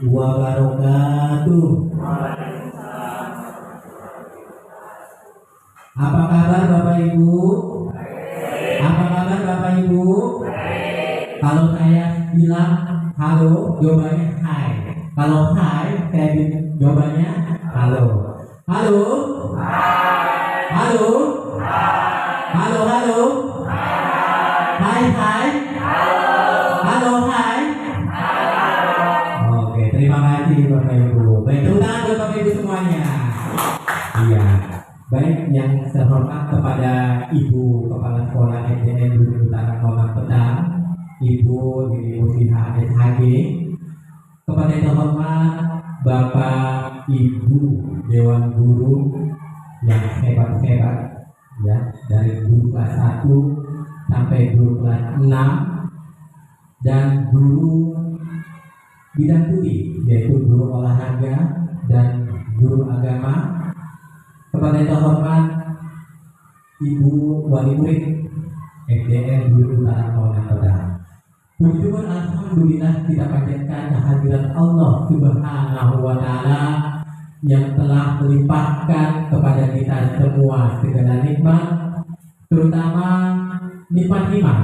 wabarakatuh. Apa kabar Bapak Ibu? Apa kabar Bapak Ibu? Kalau saya bilang halo, jawabannya hai. Kalau hai, saya jawabannya halo. Halo? Halo? Halo, halo? Hai, hai? Halo, hai? Oke, terima kasih Bapak Ibu. Baik, tepuk tangan buat Bapak Ibu semuanya. Iya. Baik, yang terhormat kepada Ibu Kepala Sekolah SDN Bumi Utara Kota Petang, Ibu Musliha SHG, kepada yang terhormat Bapak Ibu Dewan Guru yang hebat-hebat, ya, dari guru kelas 1 sampai guru kelas 6 dan guru bidang studi, yaitu guru olahraga dan guru agama. Kepada yang terhormat Ibu Wali Murid SDN Bumi Utara Kota Petang. Puji syukur alhamdulillah kita panjatkan kehadiran Allah Subhanahu wa taala yang telah melimpahkan kepada kita semua segala nikmat, terutama nikmat iman,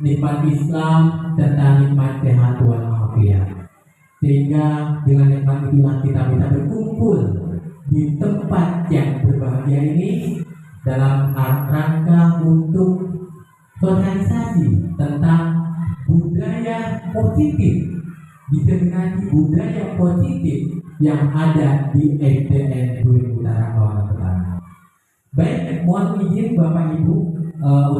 nikmat Islam, serta nikmat sehat walafiat. Sehingga dengan nikmat itulah kita bisa berkumpul di tempat yang berbahagia ini dalam rangka untuk sosialisasi tentang budaya positif, diseminasi budaya positif yang ada di SDN Bumi Utara Kota Petang. Baik, mohon izin Bapak Ibu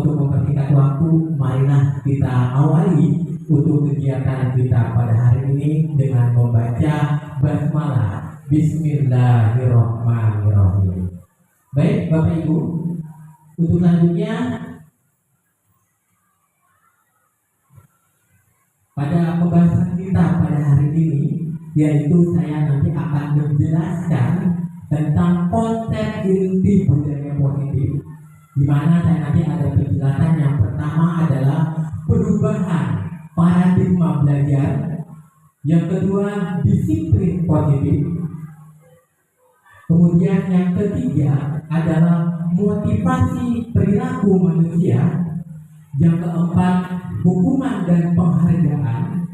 untuk mempersingkat waktu, marilah kita awali untuk kegiatan kita pada hari ini dengan membaca basmalah. Bismillahirrahmanirrahim. Baik Bapak Ibu, untuk selanjutnya pada pembahasan kita pada hari ini, yaitu saya nanti akan menjelaskan tentang konsep inti budaya positif, di mana saya nanti ada penjelasan. Yang pertama adalah perubahan paradigma belajar, yang kedua disiplin positif, kemudian yang ketiga adalah motivasi perilaku manusia, yang keempat hukuman dan penghargaan,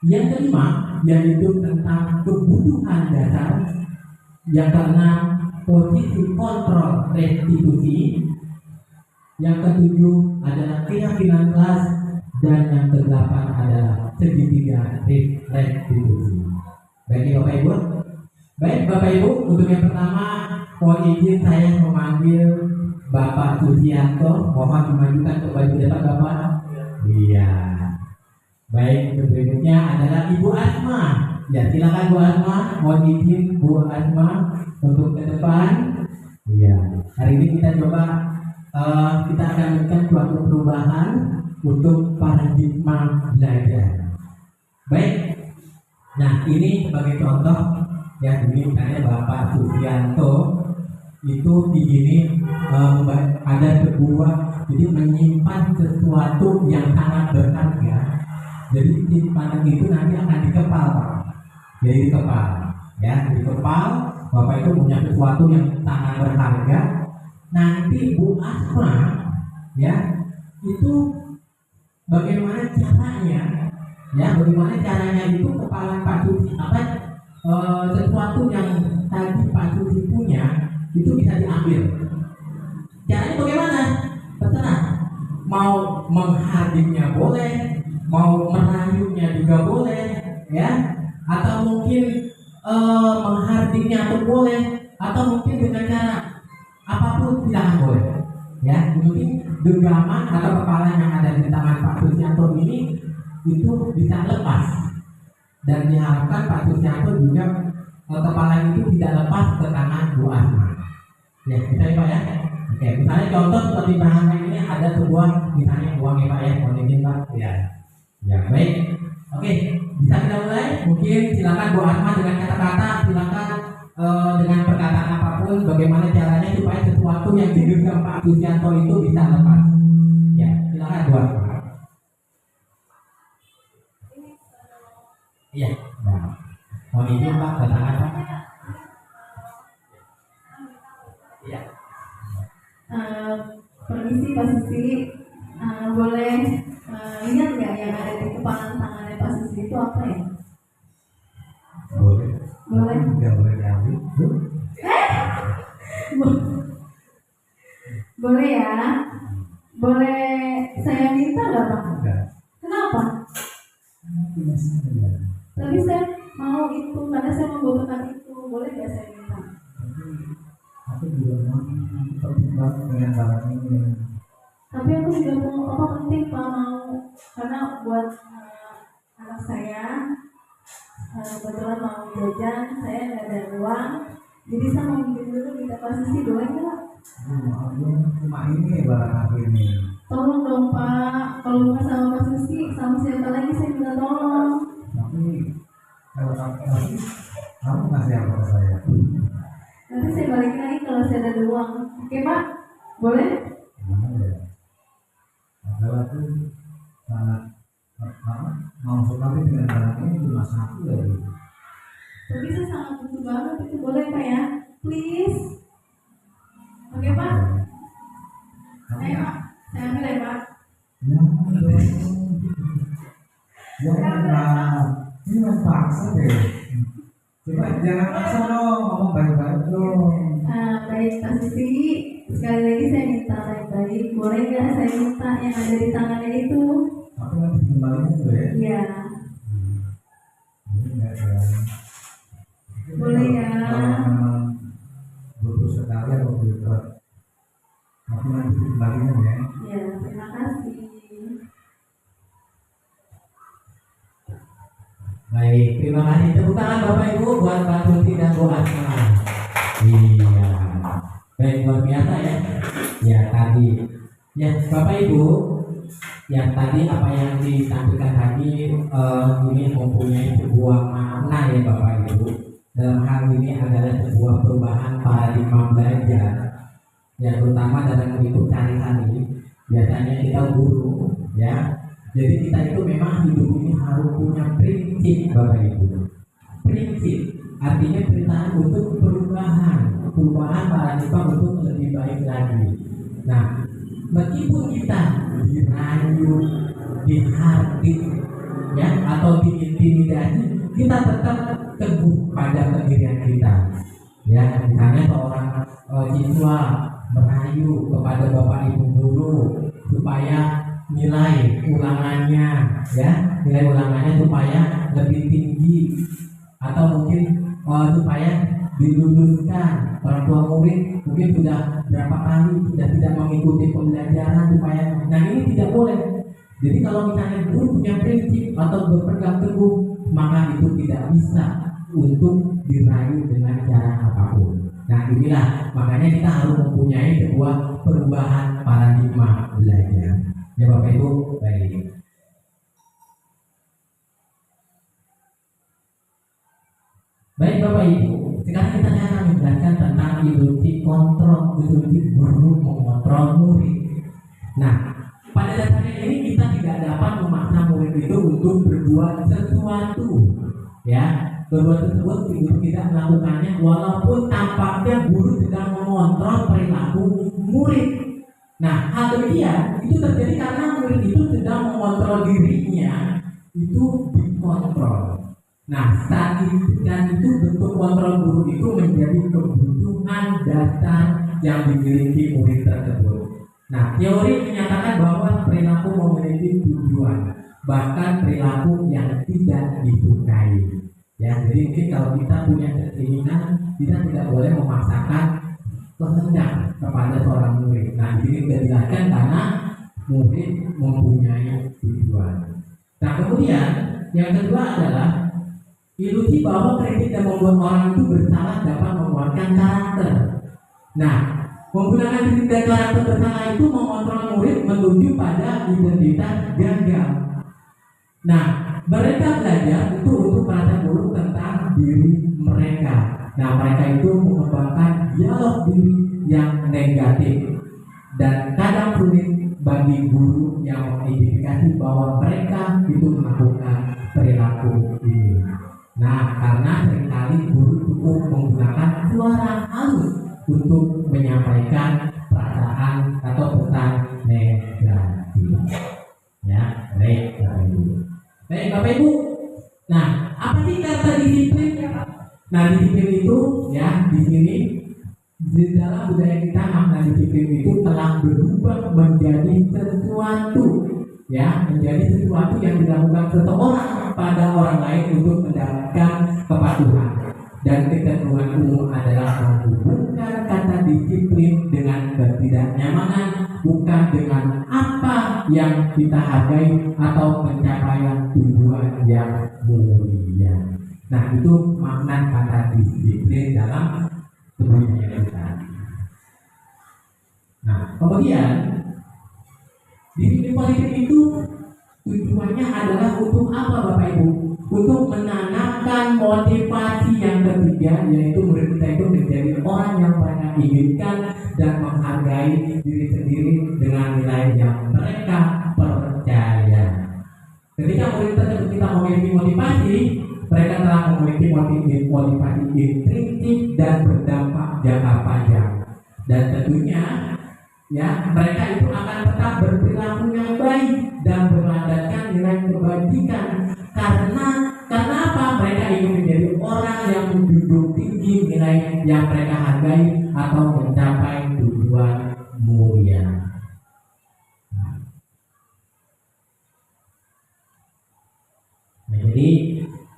yang kelima yaitu tentang kebutuhan dasar, yang keenam posisi kontrol restitusi, yang ketujuh adalah keyakinan kelas, dan yang kedelapan adalah segitiga restitusi. Baik Bapak Ibu. Baik Bapak Ibu, untuk yang pertama mohon izin saya memanggil Bapak Susianto. Mohon dimajukan ke baju depan Bapak. Iya. Baik, berikutnya adalah Ibu Asma. Ya, silakan Bu Asma. Mohon izin Bu Asma untuk ke depan. Iya. Hari ini kita coba kita akan melakukan suatu perubahan untuk paradigma belajar. Baik. Nah, ini sebagai contoh. Ya, ini misalnya Bapak Susianto itu di sini ada sebuah, jadi menyimpan sesuatu yang sangat berharga. Jadi simpanan itu nanti akan dikepal Pak. Jadi dikepal, ya, dikepal. Bapak itu punya sesuatu yang sangat berharga. Nanti Bu Asma, ya, itu bagaimana caranya? Ya, bagaimana caranya itu kepala Pak Susi sesuatu yang tadi Pak Susi punya itu bisa diambil. Caranya bagaimana? Terserah. Mau menghardiknya boleh, mau merayunya juga boleh, ya. Atau mungkin menghardiknya pun boleh, atau mungkin dengan cara apapun silakan boleh. Ya, mungkin genggaman atau kepala yang ada di tangan Pak Susianto ini itu bisa lepas. Dan diharapkan Pak Susianto juga kepala itu tidak lepas ke tangan Bu Asma. Ya, bisa ya Pak ya. Oke, misalnya contoh seperti bahan ini ada sebuah misalnya uang ya Pak ya, mohon izin Pak. Ya, ya baik. Oke, bisa kita mulai. Mungkin silakan Bu Asma dengan kata-kata, silakan dengan perkataan apapun, bagaimana caranya supaya sesuatu yang digenggam Pak Susianto itu bisa lepas. Ya, silakan Bu Asma. Iya. Nah, mohon izin Pak, tangan Pak. Iya. Permisi Pak Susi, boleh lihat nggak yang ada di kepala tangannya Pak Susi itu apa ya? Boleh. Boleh. Nggak boleh diambil. Boleh ya? Boleh saya minta nggak Pak? Enggak. Kenapa? Tidak saja. Tapi saya mau itu karena saya membutuhkan itu. Boleh nggak saya minta? Aku juga mau pertimbangkan dengan barang ini. Tapi aku juga mau apa penting Pak mau karena buat anak saya kebetulan mau jajan, saya nggak ada uang, jadi saya mau minjem dulu minta Pak Susi, boleh nggak? Cuma ini barang aku ini. Tolong dong Pak, kalau bukan sama Pak Susi, sama siapa lagi saya minta tolong. Tapi kalau kamu kasih apa ke saya? Nanti saya balik lagi kalau saya ada uang. Oke Pak, boleh? Gimana ya? Adalah tuh sangat mau sekali dengan barang ini cuma satu lagi. Tapi saya sangat butuh banget itu, boleh Pak ya? Please. Oke Pak? Ayo Pak, saya ambil ya Pak. Jangan, ini paksa deh. Coba jangan paksa dong, ngomong baik-baik dong. Baik Pak Susi, sekali lagi saya minta baik-baik. Boleh nggak saya minta yang ada di tangannya itu? Tapi nanti kembalinya tuh ya. Iya. Ini enggak ya. Boleh ya. Kalau memang butuh sekali atau butuh, tapi nanti kembalinya ya. Ya, terima kasih. Baik, terima kasih. Tepuk tangan Bapak Ibu buat Mbak Tuti dan Bu Asma. Iya, baik, luar biasa ya. Ya tadi, ya Bapak Ibu, yang tadi apa yang ditampilkan tadi ini mempunyai sebuah makna ya Bapak Ibu. Dalam hal ini adalah sebuah perubahan paradigma belajar. Ya terutama dalam hidup sehari-hari. Biasanya kita guru, ya. Jadi kita itu memang hidup ini harus punya prinsip Bapak Ibu. Prinsip artinya perintah untuk perubahan paradigma untuk lebih baik lagi. Nah, meskipun kita dirayu, dihardik, ya atau diintimidasi, kita tetap teguh pada pendirian kita. Ya, misalnya seorang siswa merayu kepada Bapak Ibu guru supaya nilai ulangannya supaya lebih tinggi atau mungkin supaya diluluskan. Orang tua murid mungkin sudah berapa kali sudah tidak mengikuti pembelajaran supaya, nah ini tidak boleh. Jadi kalau misalnya guru punya prinsip atau berpegang teguh, maka itu tidak bisa untuk dirayu dengan cara apapun. Nah inilah makanya kita harus mempunyai sebuah perubahan paradigma belajar. Ya Bapak Ibu, baik. Baik Bapak Ibu, sekarang kita akan menjelaskan tentang ilusi kontrol, ilusi guru mengontrol murid. Nah, pada dasarnya ini kita tidak dapat memaksa murid itu untuk berbuat sesuatu, ya. Berbuat tersebut guru tidak melakukannya walaupun tampaknya guru sedang mengontrol perilaku murid. Nah, hal demikian itu terjadi karena murid itu sedang mengontrol dirinya, itu dikontrol. Nah, saat itu dan itu bentuk kontrol guru itu menjadi kebutuhan dasar yang dimiliki murid tersebut. Nah, teori menyatakan bahwa perilaku memiliki tujuan, bahkan perilaku yang tidak disukai. Ya, jadi mungkin kalau kita punya keinginan, kita tidak boleh memaksakan kehendak kepada seorang murid. Nah, ini sudah dijelaskan karena murid mempunyai tujuan. Nah, kemudian yang kedua adalah ilusi bahwa kritik dan membuat orang itu bersalah dapat menguatkan karakter. Nah, menggunakan kritik dan karakter bersalah itu mengontrol murid menuju pada identitas gagal. Nah, mereka belajar itu untuk merasa buruk tentang diri mereka. Nah, mereka itu mengembangkan dialog diri yang negatif dan kadang sulit bagi guru yang mengidentifikasi bahwa mereka itu melakukan perilaku ini. Nah, karena seringkali guru cukup menggunakan suara halus untuk menyampaikan perasaan atau pesan negatif. Ya, baik Bapak Ibu. Baik Bapak Ibu. Nah, apa sih kata disiplin? Nah, disiplin itu ya di sini di dalam budaya kita makna disiplin itu telah berubah menjadi sesuatu ya, menjadi sesuatu yang dilakukan seseorang pada orang lain untuk mendapatkan kepatuhan. Dan ketentuan umum adalah menghubungkan kata disiplin dengan ketidaknyamanan, bukan dengan apa yang kita hargai atau pencapaian tujuan yang mulia. Nah, itu makna kata disiplin dalam budaya kita. Nah, kemudian disiplin politik itu tujuannya adalah untuk apa Bapak Ibu? Untuk menanamkan motivasi yang ketiga, yaitu murid kita itu menjadi orang yang mereka inginkan dan menghargai diri sendiri dengan nilai yang mereka percaya. Ketika murid tersebut kita memiliki motivasi, mereka telah memiliki motivasi intrinsik dan berdampak jangka panjang. Dan tentunya ya, mereka itu akan tetap berperilaku yang baik dan berlandaskan nilai kebajikan. Karena apa? Mereka ingin menjadi orang yang menjunjung tinggi nilai yang mereka hargai atau mencapai tujuan mulia. Nah, jadi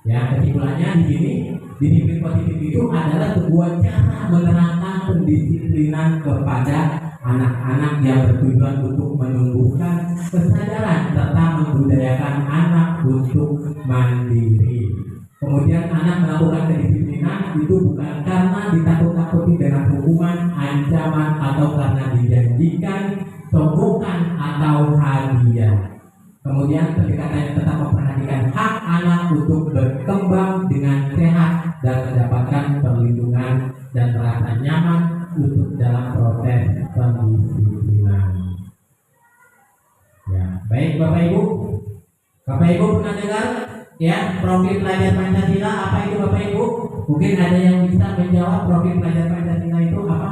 ya kesimpulannya di sini disiplin positif itu adalah sebuah cara menerapkan pendisiplinan kepada anak-anak yang bertujuan untuk menumbuhkan kesadaran serta membudayakan anak untuk mandiri. Kemudian anak melakukan kedisiplinan itu bukan karena ditakut-takuti dengan hukuman, ancaman, atau karena dijanjikan sogokan atau hadiah. Kemudian pendekatannya tetap memperhatikan hak anak untuk berkembang dengan sehat dan mendapatkan perlindungan dan merasa nyaman untuk dalam proses pendisiplinan. Ya, baik Bapak Ibu. Bapak Ibu pernah dengar ya profil pelajar Pancasila apa itu Bapak Ibu? Mungkin ada yang bisa menjawab profil pelajar Pancasila itu apa?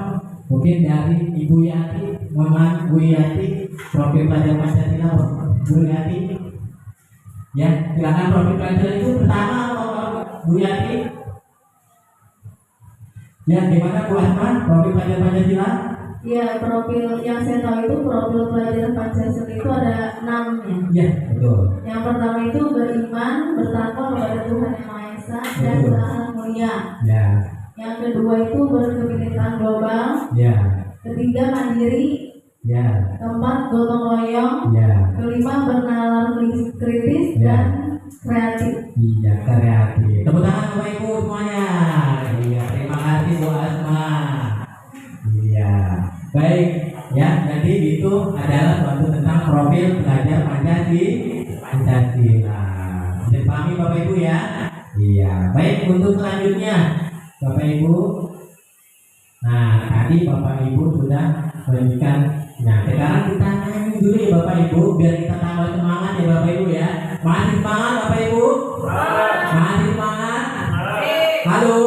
Mungkin dari Ibu Yati, mohon Bu Yati, profil pelajar Pancasila Bu Yati. Ya, silakan profil pelajar itu pertama Bu Yati. Ya, gimana Bu Asma, profil pelajar Pancasila? Ya, profil yang saya tahu itu profil pelajar Pancasila itu ada 6-nya. Ya, betul. Yang pertama itu beriman, bertakwa kepada Tuhan Yang Maha Esa dan berakhlak mulia. Ya. Yang kedua itu berkebinekaan global. Ya. Ketiga mandiri. Ya. Keempat gotong royong. Ya. Kelima bernalar kritis Ya. dan kreatif. Iya, kreatif. Tepuk tangan Bapak Ibu semuanya. Iya, terima kasih Bu Asma. Iya, baik. Ya, jadi itu adalah suatu tentang profil pelajar Pancasila. Bisa dipahami Bapak Ibu ya? Iya, baik. Untuk selanjutnya Bapak Ibu. Nah, tadi Bapak Ibu sudah memberikan. Nah, sekarang kita nyanyi dulu ya Bapak Ibu, biar kita tambah semangat ya Bapak Ibu ya. Masih semangat Bapak Ibu? Masih semangat? Halo?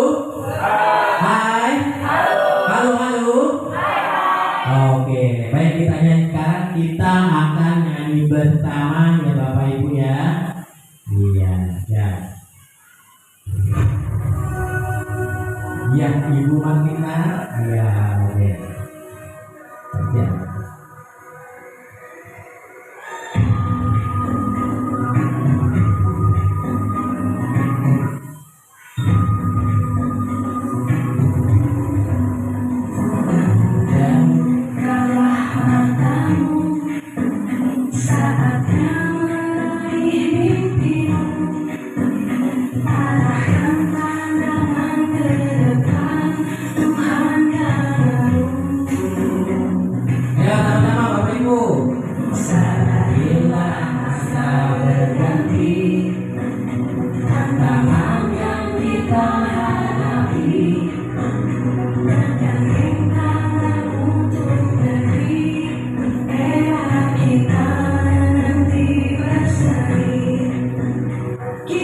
Hai? Halo, halo? Oke, baik, kita nyanyi sekarang. Kita akan nyanyi bersama ya Bapak Ibu ya. Iya, ya. Ya, Ibu Martina. Iya, oke. Ya. Kita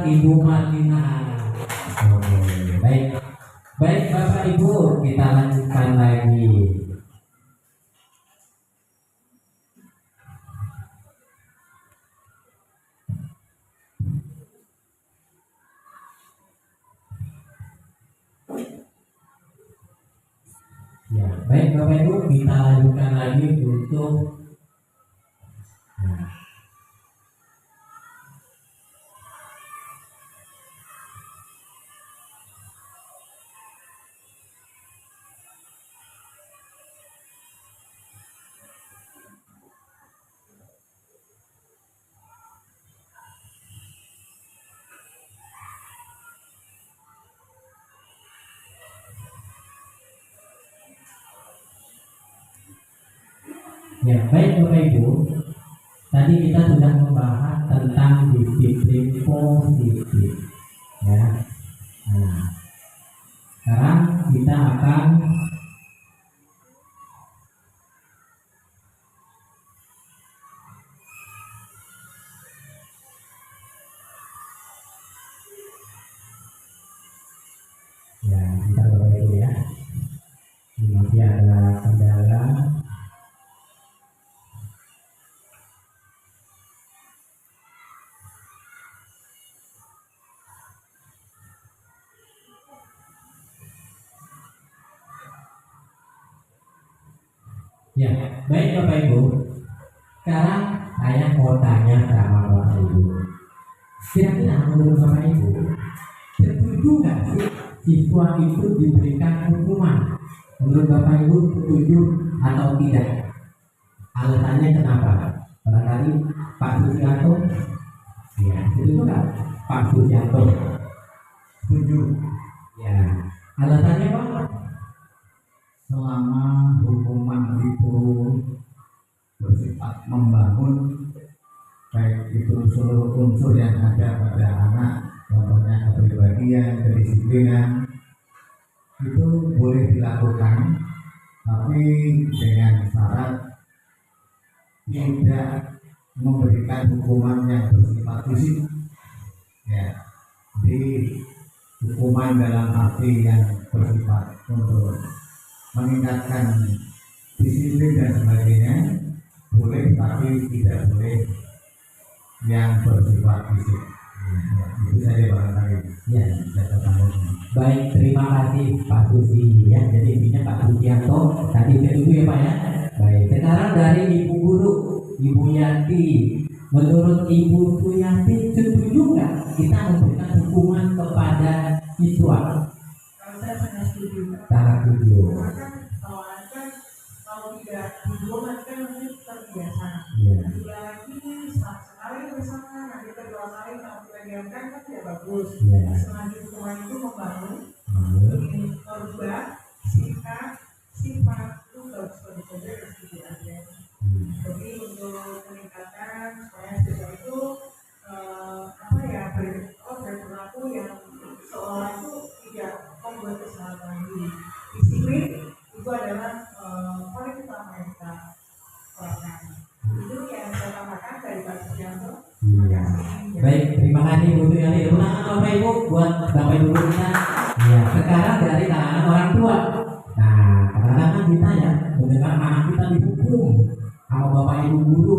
Ibu Martina. Oke, baik. Baik Bapak Ibu, kita lanjutkan lagi. Ya, baik Bapak Ibu, kita lanjutkan lagi untuk nah, ya, baik Bapak Ibu. Tadi kita sudah membahas tentang disiplin positif, ya. Nah, sekarang kita akan ya, kita Bapak Ibu ya. Ini masih ada kendala. Ya, baik Bapak Ibu. Sekarang saya mau tanya sama Bapak Ibu. Kira-kira menurut Bapak Ibu, setuju nggak sih siswa itu diberikan hukuman? Menurut Bapak Ibu setuju atau tidak? Alasannya kenapa? Barangkali Pak Susianto? Ya, setuju nggak Pak Susianto? Setuju. Ya, alasannya Pak? Selama hukuman itu bersifat membangun, baik itu seluruh unsur yang ada pada anak, contohnya kepribadian, kedisiplinan, itu boleh dilakukan, tapi dengan syarat tidak memberikan hukuman yang bersifat fisik, ya. Jadi hukuman dalam arti yang bersifat untuk meningkatkan disiplin dan sebagainya boleh, tapi tidak boleh yang bersifat fisik. Itu saja barangkali Ya, saya tambahkan. baik, terima kasih Pak Susi ya. Jadi intinya Pak Susianto tadi setuju ya Pak ya. Baik, sekarang dari Ibu Guru, Ibu Yanti. Menurut Ibu Suyanti setuju nggak kita memberikan hukuman kepada siswa? Kalau saya sangat setuju. Sangat setuju. Karena kan awalnya kan kalau tidak dihukum kan nanti terbiasa. Ya. Dua lagi sekali bersama, nanti kedua kali kalau kita diamkan kan tidak bagus. Ya. Selanjutnya hukuman itu membangun, Lalu, merubah sikap, sifat itu bagus-bagus saja seperti aja. Jadi untuk meningkatkan supaya siswa itu berperilaku yang seolah itu tidak membuat kesalahan lagi. Disiplin itu adalah poin utama yang kita lakukan. Itu yang saya tambahkan dari Pak Susianto. iya. Baik, terima kasih Bu Suyanti. Tepuk tangan Bapak Ibu buat Bapak Ibu kita. Ya, sekarang dari kalangan orang tua. Nah, kadang-kadang kan kita ya mendengar anak kita dihukum sama Bapak Ibu guru.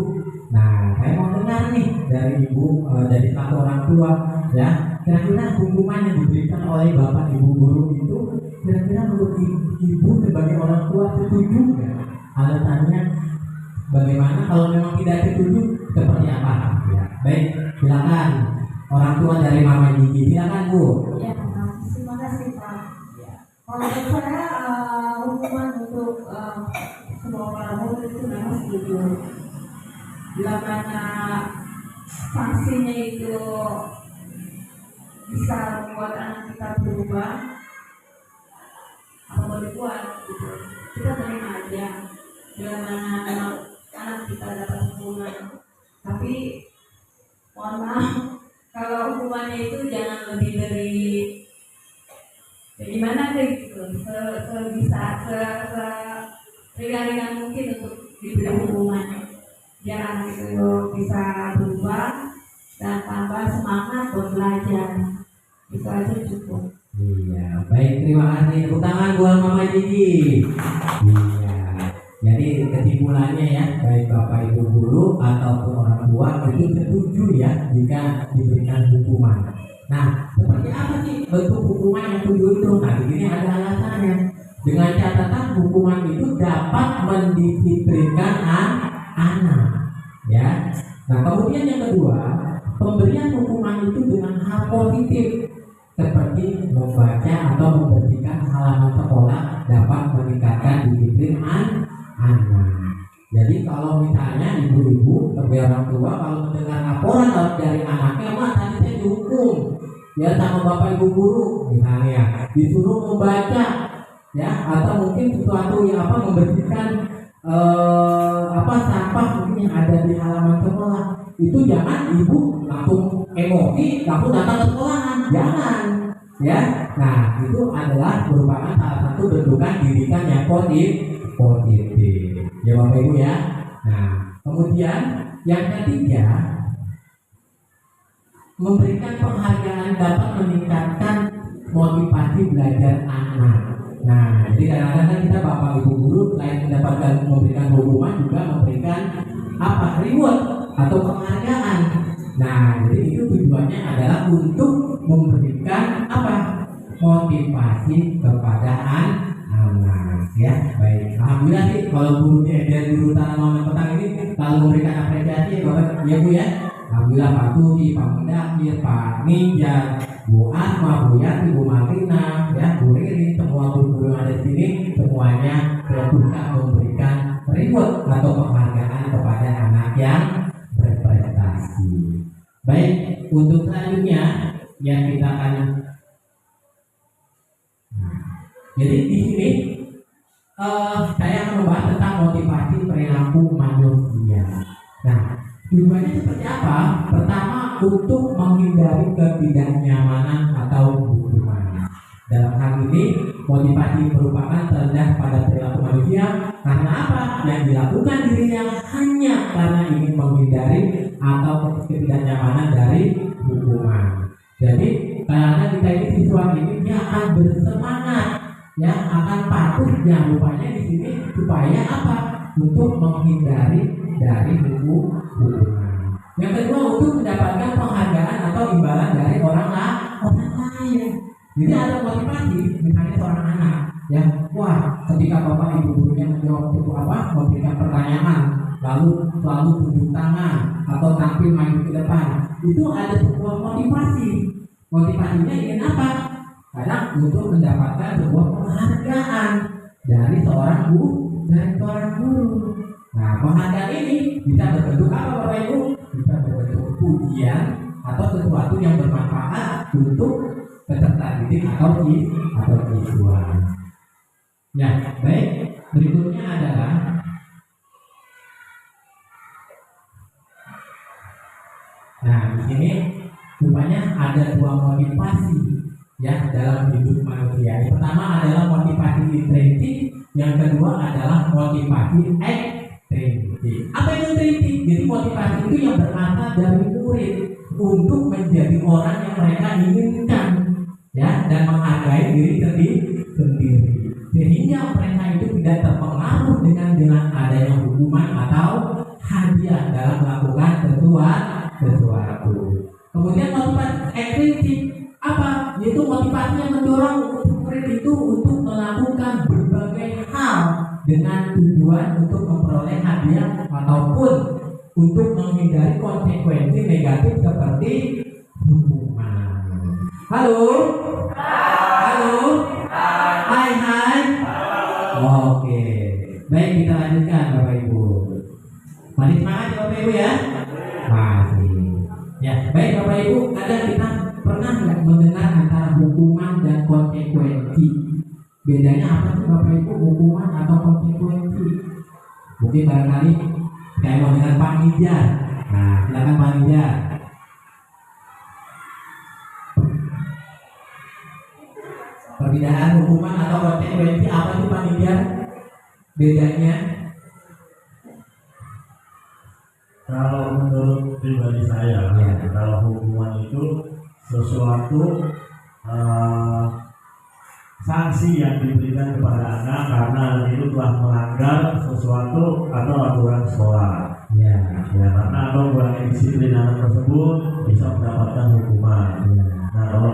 Nah, saya mau dengar nih dari Ibu, dari satu orang tua, ya. Kira-kira hukuman yang diberikan oleh Bapak Ibu guru itu, kira-kira menurut Ibu sebagai orang tua setuju nggak? Alasannya bagaimana? Kalau memang tidak setuju, seperti apa? Ya, baik, silakan orang tua dari Mama Gigi, silakan Bu. Ya, terima kasih Pak. Kalau menurut saya hukuman untuk semua para murid itu memang setuju. Bila mana sanksinya itu bisa membuat anak kita berubah, apa boleh buat gitu. Kita terima aja. Bila mana memang anak kita dapat hukuman, tapi mohon maaf kalau hukumannya itu jangan lebih dari gimana deh gitu, sebisa ringan-ringan mungkin untuk diberi hukuman biar anak itu bisa berubah dan tambah semangat belajar. Itu aja cukup. Iya, baik, terima kasih. Tepuk tangan buat Mama Gigi. Iya, jadi kesimpulannya ya, baik Bapak Ibu guru ataupun orang tua itu setuju ya jika diberikan hukuman. Nah, seperti apa sih bentuk hukuman yang tujuh itu? Nah, di sini ada alasannya. Dengan catatan hukuman itu dapat mendisiplinkan anak, ya. Nah, kemudian yang kedua, pemberian hukuman itu dengan hal positif seperti membaca atau membersihkan halaman sekolah dapat meningkatkan disiplin anak. Jadi kalau misalnya ibu-ibu sebagai orang tua kalau mendengar laporan dari anaknya, "Mak, tadi saya dihukum ya sama bapak ibu guru," misalnya disuruh membaca ya, atau mungkin sesuatu yang membersihkan sampah mungkin yang ada di halaman sekolah, itu jangan ibu langsung emosi langsung datang ke sekolahan, jangan ya. Nah, itu adalah merupakan salah satu bentukan didikan yang positif ya Bapak Ibu ya. Nah, kemudian yang ketiga, memberikan penghargaan dapat meningkatkan motivasi belajar anak. Nah, jadi kadang-kadang kita Bapak Ibu guru selain mendapatkan memberikan hukuman juga memberikan reward atau penghargaan. Nah, jadi itu tujuannya adalah untuk memberikan motivasi kepada anak ya. Baik, alhamdulillah sih kalau gurunya dari guru tanaman petang ini selalu memberikan apresiasi ya Bapak ya Bu ya. Alhamdulillah Pak Tuti, Pak Mendakir, Pak Ninja, Bu Asma, Bu Yati, Bu Marina, ya Bu Riri, semua guru-guru yang ada di sini semuanya suka memberikan reward atau penghargaan kepada anak yang berprestasi. Baik, untuk selanjutnya yang kita akan jadi di sini saya akan membahas tentang motivasi perilaku manusia. Nah, tujuannya seperti apa? Pertama, untuk menghindari ketidaknyamanan atau hukuman. Dalam hal ini, motivasi merupakan terendah pada perilaku manusia karena apa? Yang dilakukan dirinya hanya karena ingin menghindari atau ketidaknyamanan dari hukuman. Jadi, karena kita ini siswa ini dia akan bersemangat, ya akan patuh. Yang rupanya di sini supaya apa? Untuk menghindari dari hukuman. Yang kedua, untuk mendapatkan penghargaan atau imbalan dari orang lain. Jadi ada motivasi, misalnya seorang anak, ya, wah, ketika bapak ibu gurunya menjawab itu memberikan pertanyaan, lalu selalu tunjuk tangan atau tampil maju ke depan, itu ada sebuah motivasi. Motivasinya ingin apa? Kadang untuk mendapatkan sebuah penghargaan dari seorang guru. Nah, penghargaan ini bisa berbentuk apa Bapak Ibu? Bisa berbentuk pujian atau sesuatu yang bermanfaat untuk peserta didik atau siswa. Ya, baik. Berikutnya adalah di sini rupanya ada dua motivasi ya dalam hidup manusia. Yang pertama adalah motivasi intrinsik, yang kedua adalah motivasi ekstrinsik. Apa itu intrinsik? Jadi motivasi itu yang berasal dari murid untuk menjadi orang yang mereka inginkan, ya, dan menghargai diri sendiri, sehingga mereka itu tidak terpengaruh dengan adanya hukuman atau hadiah dalam melakukan sesuatu. Kemudian motivasi ekstrinsik apa? Yaitu motivasi yang mendorong murid itu untuk melakukan berbagai hal dengan tujuan untuk memperoleh hadiah ataupun untuk menghindari konsekuensi negatif seperti hukuman. Halo? Halo? Hai. Oke. Baik, kita lanjutkan Bapak Ibu. Mari semangat Bapak Ibu ya. Masih. Ya, baik Bapak Ibu, kadang kita pernah nggak mendengar antara hukuman dan konsekuensi? Bedanya apa sih Bapak Ibu, hukuman atau konsekuensi? Mungkin barangkali saya mau dengar Pak Nijar. Nah, silakan Pak Nijar. Perbedaan hukuman atau konsekuensi apa sih Pak Nijar? Bedanya? Kalau menurut pribadi saya, Ya. kalau hukuman itu sesuatu sanksi yang diberikan kepada anak karena itu telah melanggar sesuatu atau aturan sekolah. Ya. Ya, karena atau mengurangi disiplin anak tersebut bisa mendapatkan hukuman. Ya. Nah, kalau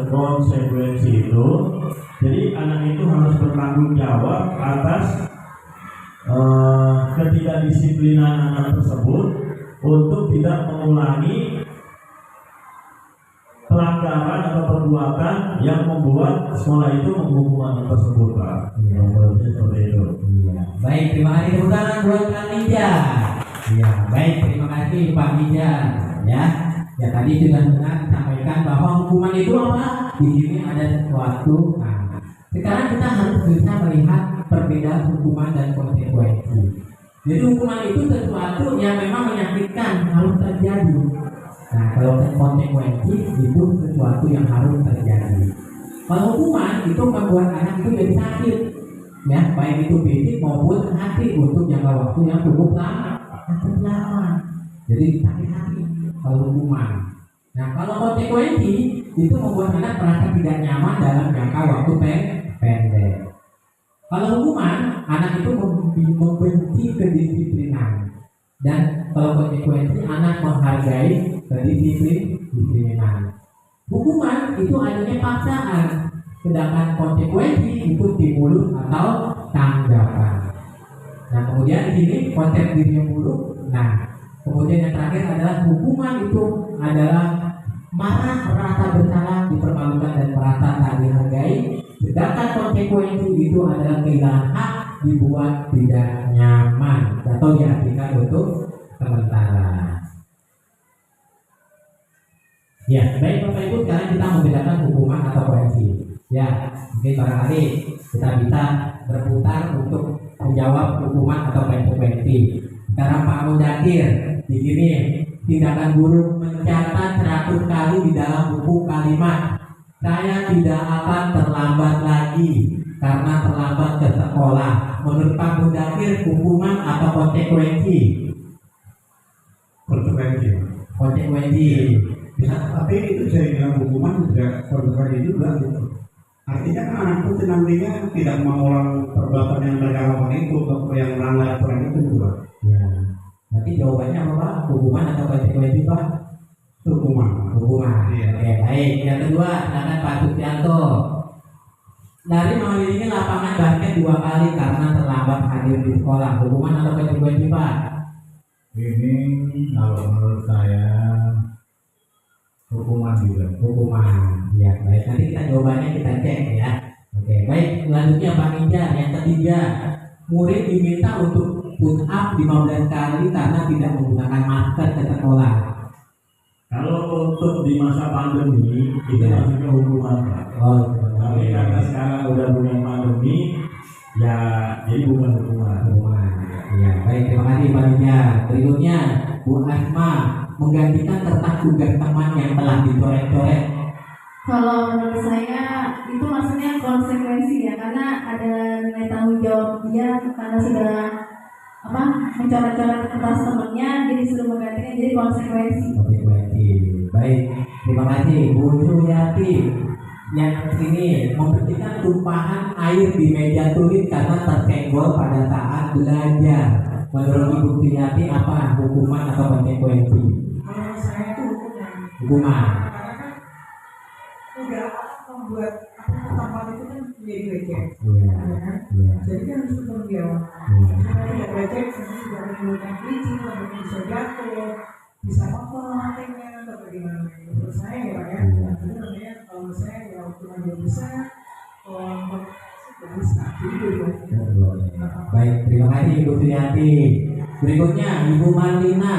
konsekuensi itu, jadi anak itu harus bertanggung jawab atas ketidakdisiplinan anak tersebut untuk tidak mengulangi pelanggaran atau perbuatan yang membuat sekolah itu menghukum anak tersebut, Pak. Iya. Menurutnya seperti itu. Iya. Baik, terima kasih tepuk tangan buat Pak Nija. Iya, baik, terima kasih Pak Nija. Ya, ya tadi sudah benar disampaikan bahwa hukuman itu apa? Di sini ada sesuatu. Nah, sekarang kita harus bisa melihat perbedaan hukuman dan konsekuensi. Jadi hukuman itu sesuatu yang memang menyakitkan, harus terjadi. Nah, kalau konsekuensi itu sesuatu yang harus terjadi. Kalau hukuman itu membuat anak itu jadi sakit, ya, baik itu fisik maupun hati untuk jangka waktu yang cukup lama. Jadi sakit hati kalau hukuman. Nah, kalau konsekuensi itu membuat anak merasa tidak nyaman dalam jangka waktu pendek. Kalau hukuman, anak itu membenci kedisiplinan, dan kalau konsekuensi anak menghargai kedisiplinan. Hukuman itu adanya paksaan, sedangkan konsekuensi itu stimulus atau tanggapan. Nah, kemudian di sini konsep diri yang buruk. Nah, kemudian yang terakhir adalah hukuman itu adalah marah, rasa bersalah, dipermalukan dan merasa tak dihargai. Sedangkan konsekuensi itu adalah kehilangan hak, dibuat tidak nyaman atau diartikan untuk sementara. Ya, baik Bapak Ibu, sekarang kita membedakan hukuman atau koreksi. Ya, mungkin barangkali kita bisa berputar untuk menjawab hukuman atau konsekuensi. Sekarang Pak Mudakir, di sini tindakan guru mencatat 100 kali di dalam buku kalimat saya tidak akan terlambat lagi karena terlambat ke sekolah. Menurut Pak Mudakir, hukuman atau konsekuensi? Konsekuensi. Konsekuensi. Bisa, tapi itu saya bilang hukuman juga konsekuensi juga gitu. Artinya kan anak itu nantinya tidak mengulang perbuatan yang mereka lakukan itu, atau yang melanggar aturan itu juga. Ya. Berarti jawabannya apa Pak? Hukuman atau konsekuensi Pak? Hukuman. Hukuman. Iya. Oke, baik. Yang kedua, silakan Pak Sucianto. Dari mengelilingi lapangan basket 2 kali karena terlambat hadir di sekolah. Hukuman atau konsekuensi Pak? Ini kalau menurut saya hukuman juga. Hukuman. Ya, baik. Nanti kita jawabannya kita cek ya. Oke, baik. Selanjutnya Pak Ninja. Yang ketiga, murid diminta untuk put up 15 kali karena tidak menggunakan masker ke sekolah. Kalau untuk di masa pandemi itu masuknya hukuman, Pak. Oh, Tapi karena sekarang udah bukan pandemi, ya jadi bukan hukuman. hukuman. Ya, baik. Terima kasih Pak Ninja. Berikutnya, Bu Asma menggantikan kertas tugas teman yang telah dicoret-coret. Kalau menurut saya itu maksudnya konsekuensi ya, karena ada nilai tanggung jawab dia karena sudah mencoret-coret kertas temannya, jadi sudah menggantikan, jadi konsekuensi. Konsekuensi. Baik, terima kasih Bu Suryati. Yang ini membersihkan tumpahan air di meja tulis karena tersenggol pada saat belajar. Menurut Ibu Suryati apa hukuman atau konsekuensi? Kalau saya itu hukuman, Hukuman. karena kan udah membuat tempat itu kan menjadi becek, Iya. ya kan? Iya. Jadi kan harus bertanggung jawab. Iya. Karena tidak becek, nanti juga menimbulkan licin, kemudian bisa jatuh, bisa kotor lantainya atau bagaimana. Menurut saya ya Pak ya, Iya. jadi namanya kalau menurut saya ya hukuman yang besar, kalau tidak bisa. Jadi dua-duanya. Baik, terima kasih Ibu Suryati. Berikutnya Ibu Marlina.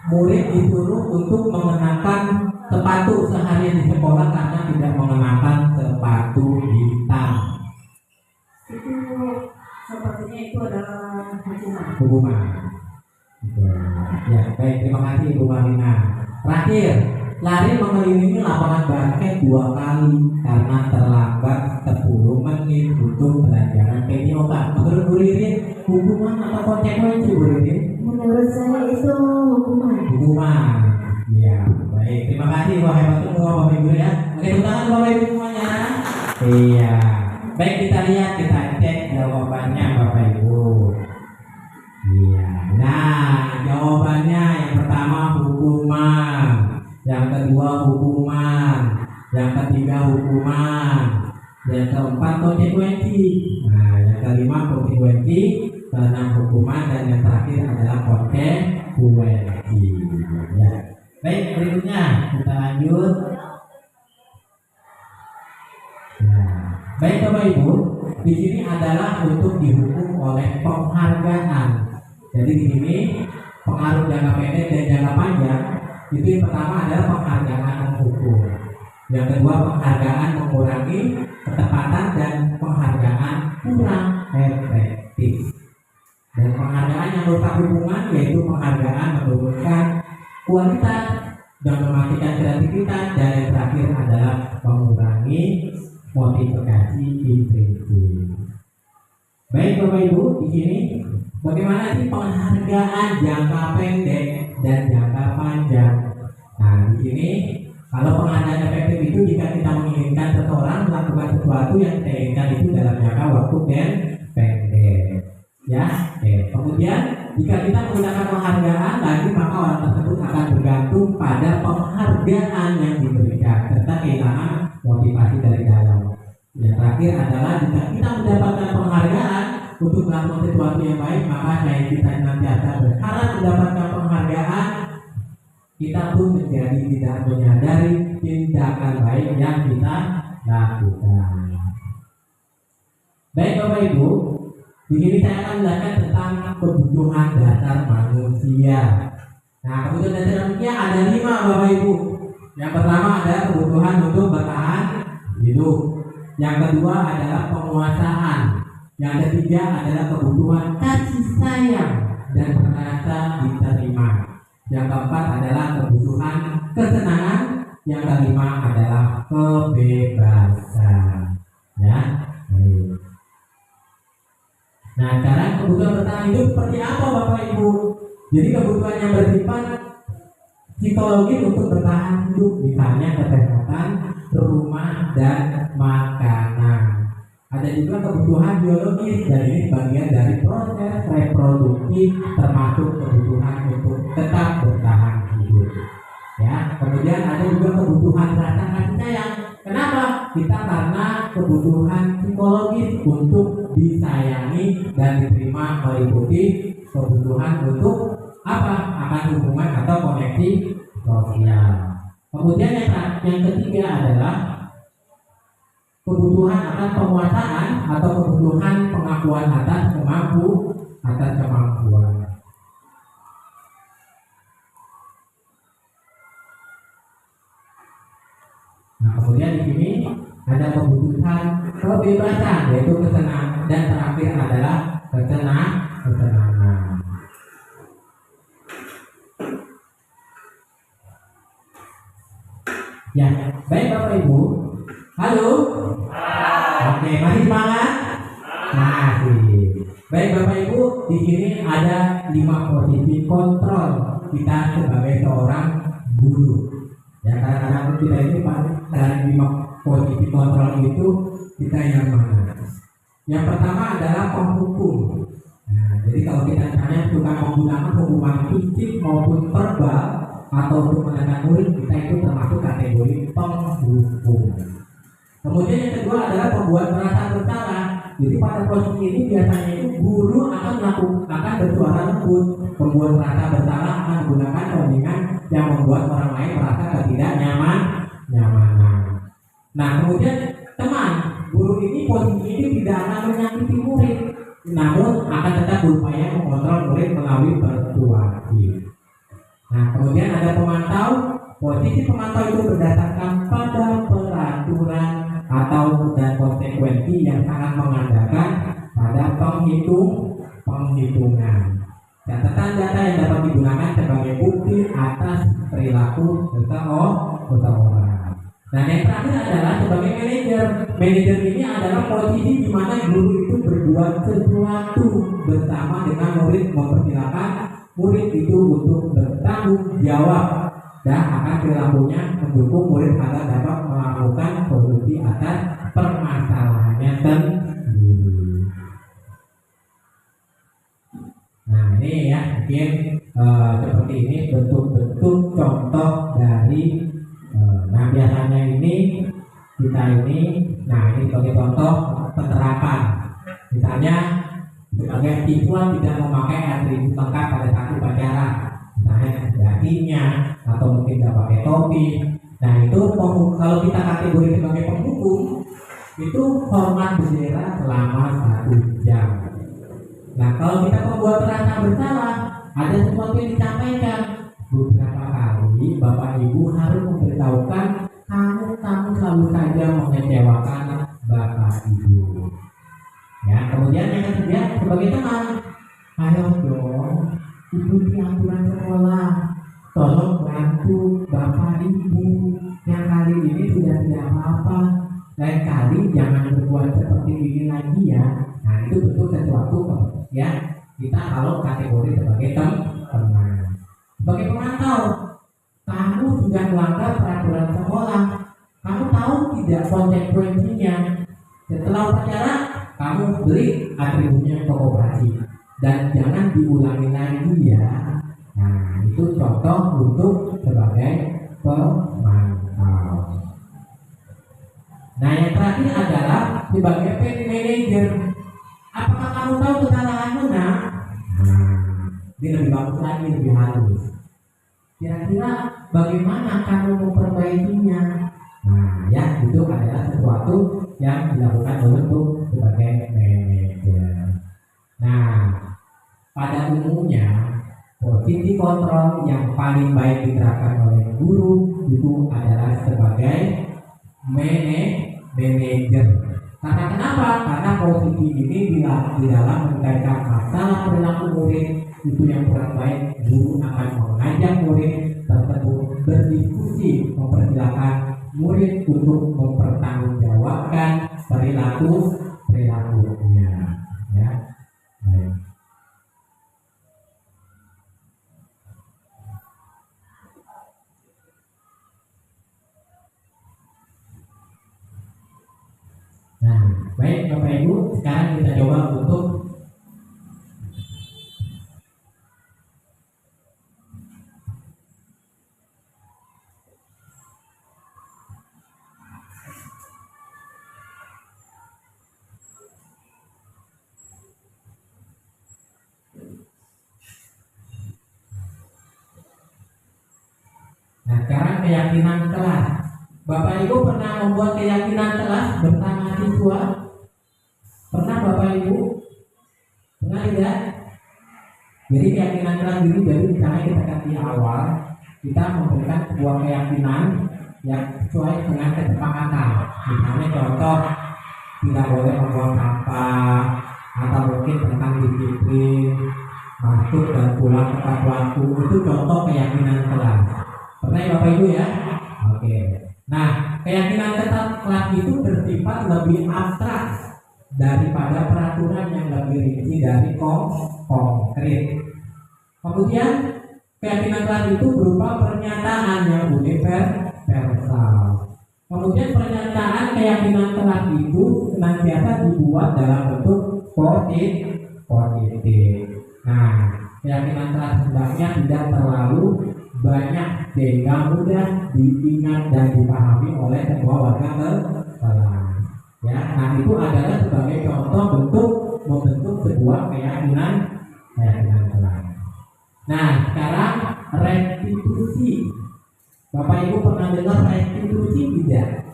Murid disuruh untuk mengenakan sepatu seharian di sekolah karena tidak mengenakan sepatu hitam. Itu sepertinya itu adalah hukuman. Hukuman. Ya, baik, terima kasih Ibu Marlina. Terakhir, lari mengelilingi lapangan basket 2 kali karena terlambat 10 menit untuk pelajaran PJOK. Menurut Bu Ririn, hukuman atau konsekuensi Bu Ririn? Menurut saya itu hukuman. Hukuman. Iya, baik. Terima kasih wahai Bapak Ibu ya. Oke, tepuk tangan Bapak Ibu semuanya. Iya. Baik, kita lihat, kita cek jawabannya Bapak Ibu. Iya. Nah, jawabannya yang pertama hukuman, yang kedua hukuman, yang ketiga hukuman, yang keempat konsekuensi. Nah, yang kelima konsekuensi, keenam hukuman, dan yang terakhir adalah konsekuensi. Ya. Baik, berikutnya kita lanjut. Nah, baik Bapak Ibu, di sini adalah untuk dihukum oleh penghargaan. Jadi di sini pengaruh jangka pendek dan jangka panjang. Itu yang pertama adalah penghargaan menghukum. Yang kedua penghargaan mengurangi ketepatan dan penghargaan kurang efektif. Dan penghargaan yang merusak hubungan yaitu penghargaan menurunkan kualitas dan mematikan kreativitas, dan yang terakhir adalah mengurangi motivasi intrinsik. Baik Bapak Ibu, di sini bagaimana sih penghargaan jangka pendek dan jangka panjang? Nah, di sini kalau penghargaan efektif itu jika kita menginginkan seseorang melakukan sesuatu yang kita inginkan itu dalam jangka waktu dan pendek. Ya, oke. Kemudian jika kita menggunakan penghargaan lagi, maka orang tersebut akan bergantung pada penghargaan yang diberikan serta kehilangan motivasi dari dalam. Yang terakhir adalah jika kita mendapatkan penghargaan untuk melakukan sesuatu yang baik, maka saya kita nantiasa berharap mendapatkan penghargaan, kita pun menjadi tidak menyadari tindakan baik yang kita lakukan. Baik Bapak Ibu, di sini saya akan menjelaskan tentang kebutuhan dasar manusia. Nah, kebutuhan dasar manusia ada 5 Bapak Ibu. Yang pertama adalah kebutuhan untuk bertahan hidup. Yang kedua adalah penguasaan. Yang ketiga adalah kebutuhan kasih sayang dan merasa diterima. Yang keempat adalah kebutuhan kesenangan. Yang kelima adalah kebebasan. Ya. Nah, cara kebutuhan bertahan hidup seperti apa Bapak Ibu? Jadi kebutuhan yang bersifat psikologis untuk bertahan hidup, misalnya kesehatan, rumah, dan makanan. Ada juga kebutuhan biologis, dan ini bagian dari proses reproduksi, termasuk kebutuhan untuk tetap bertahan hidup. Ya, kemudian ada juga kebutuhan rasa kasih sayang. Kenapa? Karena kebutuhan psikologis untuk disayangi dan diterima meliputi kebutuhan untuk apa? Akan hubungan atau koneksi sosial. Kemudian yang ketiga adalah kebutuhan akan penguasaan atau kebutuhan pengakuan atas kemampuan. Nah, kemudian di sini ada kebutuhan kebebasan, yaitu kesenangan, dan terakhir adalah kesenangan. Ya, baik Bapak Ibu. Halo. Oke, masih semangat? Masih. Baik Bapak Ibu, di sini ada 5 posisi kontrol kita sebagai seorang guru. Ya, kadang-kadang kita itu dari 5 posisi kontrol itu kita yang mana? Yang pertama adalah penghukum. Nah, jadi kalau kita misalnya suka menggunakan hukuman fisik maupun verbal atau untuk menekan murid, kita itu termasuk kategori penghukum. Kemudian yang kedua adalah pembuat merasa bersalah. Jadi pada posisi ini biasanya itu guru akan bersuara lembut. Pembuat merasa bersalah akan menggunakan tandingan yang membuat orang lain merasa ketidaknyamanan. Nah, kemudian teman guru ini posisi ini tidak akan menyakiti murid, namun akan tetap berupaya mengontrol murid melalui persuasi. Nah, kemudian ada pemantau. Posisi pemantau itu berdasarkan pada peraturan atau dan konsekuensi yang sangat mengandalkan pada penghitungan. Catatan data yang dapat digunakan sebagai bukti atas perilaku seseorang. Nah, yang terakhir adalah sebagai manajer. Manajer ini adalah posisi di mana guru itu berbuat sesuatu bersama dengan murid, mempersilahkan murid itu untuk bertanggung jawab dan akan perilakunya mendukung murid agar dapat melakukan solusi atas permasalahannya sendiri. Nah, ini ya mungkin seperti ini bentuk-bentuk contoh dari nah biasanya ini kita ini, nah ini sebagai contoh penerapan. Misalnya sebagai siswa tidak memakai atribut lengkap pada saat upacara, misalnya dahinya atau mungkin tidak pakai topi. Nah itu kalau kita kategori sebagai penghukum itu hormat bendera selama 1 jam. Nah kalau kita membuat rasa bersalah, ada sesuatu yang disampaikan. Beberapa kali Bapak Ibu harus memberitahukan kamu selalu saja mengecewakan Bapak Ibu. Ya, kemudian yang ketiga sebagai teman, ayo dong ikuti aturan sekolah, tolong bantu Bapak Ibu yang kali ini sudah tidak apa-apa, lain kali jangan berbuat seperti ini lagi ya. Nah itu betul sesuatu ya kita kalau kategori sebagai teman. Sebagai pemantau, kamu sudah melanggar peraturan sekolah, kamu tahu tidak konsekuensinya. Setelah upacara, kamu beri atributnya ke koperasi dan jangan diulangi lagi ya. Nah itu contoh untuk sebagai pemantau. Nah yang terakhir adalah sebagai manajer. Apakah kamu tahu kesalahanmu nak? Dia lebih bagus lagi, lebih halus. Kira-kira bagaimana kamu memperbaikinya? Nah, ya itu adalah sesuatu yang dilakukan untuk sebagai manajer. Nah, pada umumnya posisi kontrol yang paling baik diterapkan oleh guru itu adalah sebagai manajer. Karena kenapa? Karena posisi ini di dalam mencairkan masalah perilaku murid itu yang kurang baik, guru akan mengajak murid tersebut berdiskusi, mempersilahkan murid untuk mempertanggungjawabkan perilakunya. Ya, baik. Nah, baik Bapak Ibu, sekarang kita coba untuk sekarang keyakinan kelas. Bapak Ibu pernah membuat keyakinan kelas bersama siswa? Pernah Bapak Ibu? Pernah tidak? Jadi keyakinan kelas ini, jadi misalnya kita kasih awal, kita memberikan sebuah keyakinan yang sesuai dengan kesepakatan. Misalnya contoh, tidak boleh membuang sampah, atau mungkin tentang disiplin, masuk dan pulang tepat waktu. Itu contoh keyakinan kelas. Pernah ya Bapak Ibu ya? Oke. Nah, keyakinan kelas itu bersifat lebih abstrak daripada peraturan yang lebih rinci dari konkret. Kemudian keyakinan kelas itu berupa pernyataan yang universal. Kemudian pernyataan keyakinan kelas itu senantiasa dibuat dalam bentuk positif. Nah, keyakinan kelas hendaknya tidak terlalu banyak sehingga mudah diingat dan dipahami oleh semua warga kelas. Ya, nah itu adalah sebagai contoh bentuk membentuk sebuah keyakinan kelas. Nah, sekarang restitusi. Bapak Ibu pernah dengar restitusi tidak?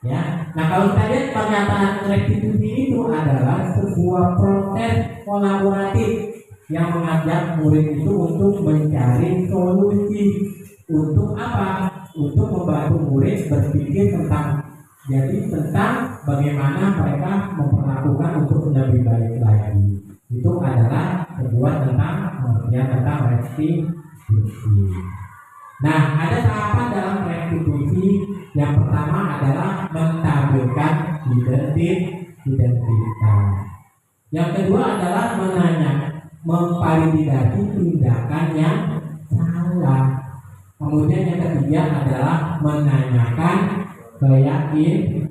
Ya, nah kalau kita lihat pernyataan restitusi itu adalah sebuah proses kolaboratif yang mengajak murid itu untuk mencari solusi. Untuk apa? Untuk membantu murid berpikir tentang bagaimana mereka memperlakukan untuk lebih baik lagi. Itu adalah sebuah tentang restitusi. Nah, ada tahapan dalam restitusi. Yang pertama adalah menstabilkan identitas. Yang kedua adalah memvalidasi tindakan yang salah. Kemudian yang ketiga adalah menanyakan keyakinan.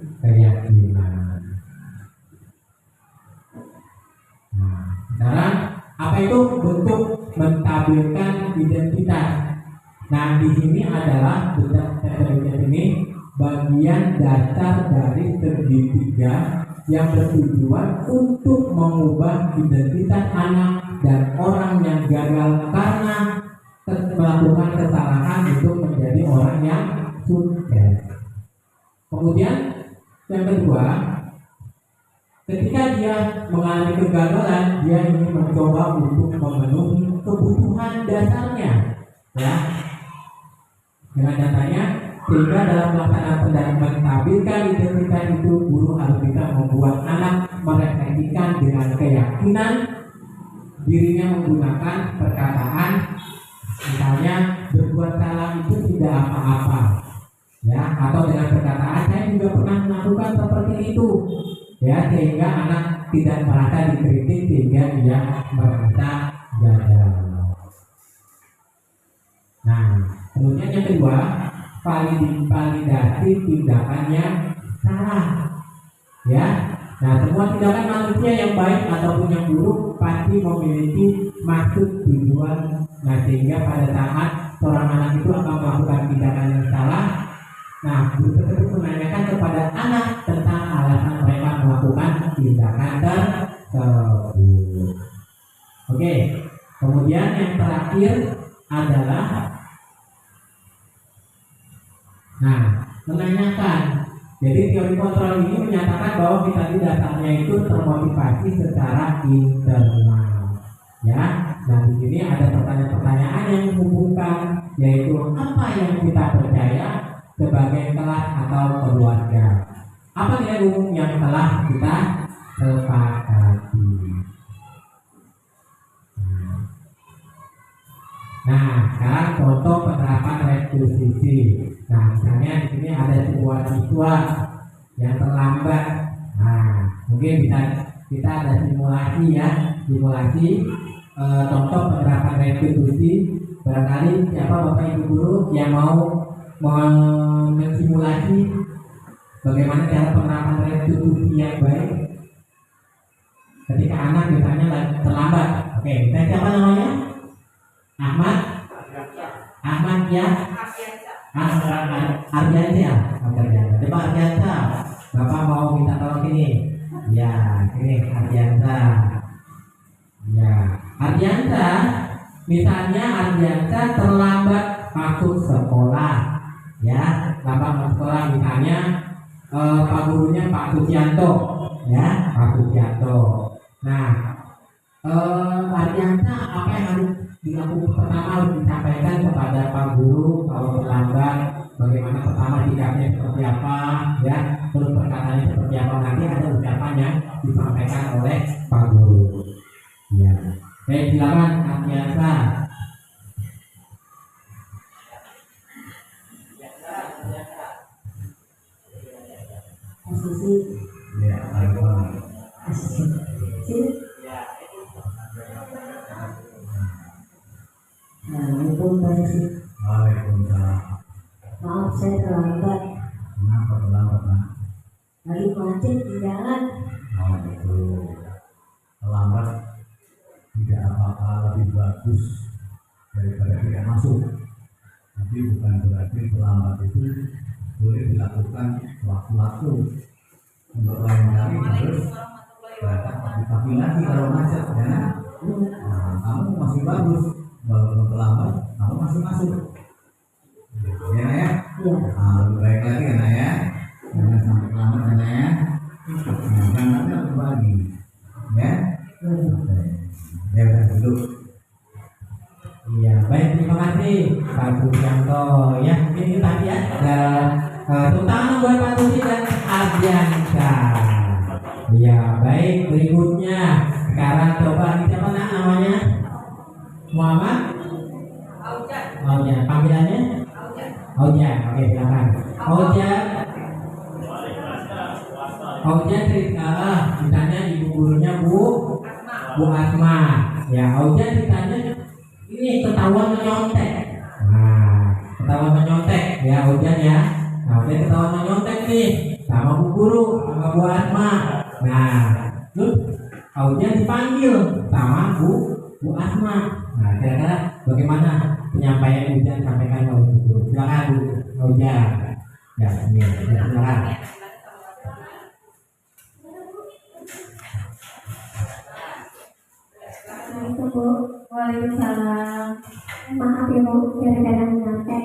Nah, sekarang apa itu bentuk menstabilkan identitas? Nah, di sini adalah ini bagian dasar dari segitiga yang bertujuan untuk mengubah identitas anak dan orang yang gagal karena melakukan kesalahan untuk menjadi orang yang sukses. Kemudian yang kedua, ketika dia mengalami kegagalan, dia ingin mencoba untuk memenuhi kebutuhan dasarnya, ya. Dengan datanya, sehingga dalam pelaksanaan menstabilkan identitas itu, guru harus bisa membuat anak merefleksikan dengan keyakinan dirinya menggunakan perkataan, misalnya berbuat salah itu tidak apa-apa, ya, atau dengan perkataan saya juga pernah melakukan seperti itu, ya, sehingga anak tidak merasa dikritik sehingga dia merasa gagal. Nah, kemudian yang kedua, validasi tindakannya salah, ya. Nah, semua tindakan manusia yang baik ataupun yang buruk pasti memiliki maksud tujuan. Nah, sehingga pada saat seorang anak itu akan melakukan tindakan yang salah, nah, guru tersebut menanyakan kepada anak tentang alasan mereka melakukan tindakan tersebut. Oke, kemudian yang terakhir adalah menanyakan. Jadi teori kontrol ini menyatakan bahwa kita di dasarnya itu termotivasi secara internal, ya. Nah, di sini ada pertanyaan-pertanyaan yang menghubungkan, yaitu apa yang kita percaya sebagai kelas atau keluarga, apa nilai umum yang telah kita sepakati. Nah, sekarang contoh penerapan restitusi. Nah, misalnya di sini ada sebuah siswa yang terlambat. Nah, mungkin bisa kita ada simulasi, ya, contoh penerapan restitusi. Barangkali siapa Bapak Ibu guru yang mau mensimulasi bagaimana cara penerapan restitusi yang baik ketika anak misalnya terlambat. Oke, saya siapa namanya? Ahmad ya. Ardiansa. Coba Ardiansa. Bapak mau minta tolong sini. Ya, ini Ardiansa. Ya, Ardiansa. Misalnya Ardiansa terlambat masuk sekolah. Ya, lambat masuk sekolah misalnya Pak gurunya Pak Sucianto. Ya, Pak Sucianto. Nah, Ardiansa apa yang harus dilakukan? Pertama harus disampaikan kepada Pak Guru kalau terlambat, bagaimana pertama sikapnya seperti apa, ya, terus perkataannya seperti apa. Nanti ada ucapan yang disampaikan oleh Pak Guru, ya. Baik, silakan Ardiansa. Asisi. Ya, Asisi. Assalamualaikum Pak Asisi. Waalaikumsalam. Maaf saya terlambat. Kenapa terlambat, Nak? Lagi macet di jalan. Oh, betul. Terlambat tidak apa-apa, lebih bagus daripada tidak masuk. Tapi bukan berarti terlambat itu boleh dilakukan waktu-waktu. Untuk lain kali harus berangkat pagi-pagi lagi kalau macet, ya. Nah, kamu masih bagus. Walaupun terlambat, kamu masih masuk. Ya, ya. Iya. Nah, lebih baik lagi, ya, ya. Jangan sampai terlambat, ya. Nah, berangkatnya lebih pagi, ya. Ya, udah duduk. Iya, baik, terima kasih Pak Sucianto. Ya, ini tadi ya terutama buat Pak Suci dan Ardiansa. Iya, baik, berikutnya sekarang coba siapa namanya? Muhammad? Aujan. Panggilannya? Ojan, oke silakan. Ojan, Ojan ditanya ibu gurunya Bu Asma. Ya, Ojan ditanya ini ketahuan menyontek. Nah, ketahuan menyontek ya Ojan ya. Nah, dia ketahuan menyontek nih sama bu guru sama Bu Asma. Nah, terus Ojan dipanggil sama Bu Asma. Nah, kira-kira bagaimana penyampaian Ojan sampaikan oleh bu guru? Silakan Bu Ojan. Ya, ini silakan. Assalamualaikum Bu. Waalaikumsalam. Maaf ya Bu, gara-gara menyontek.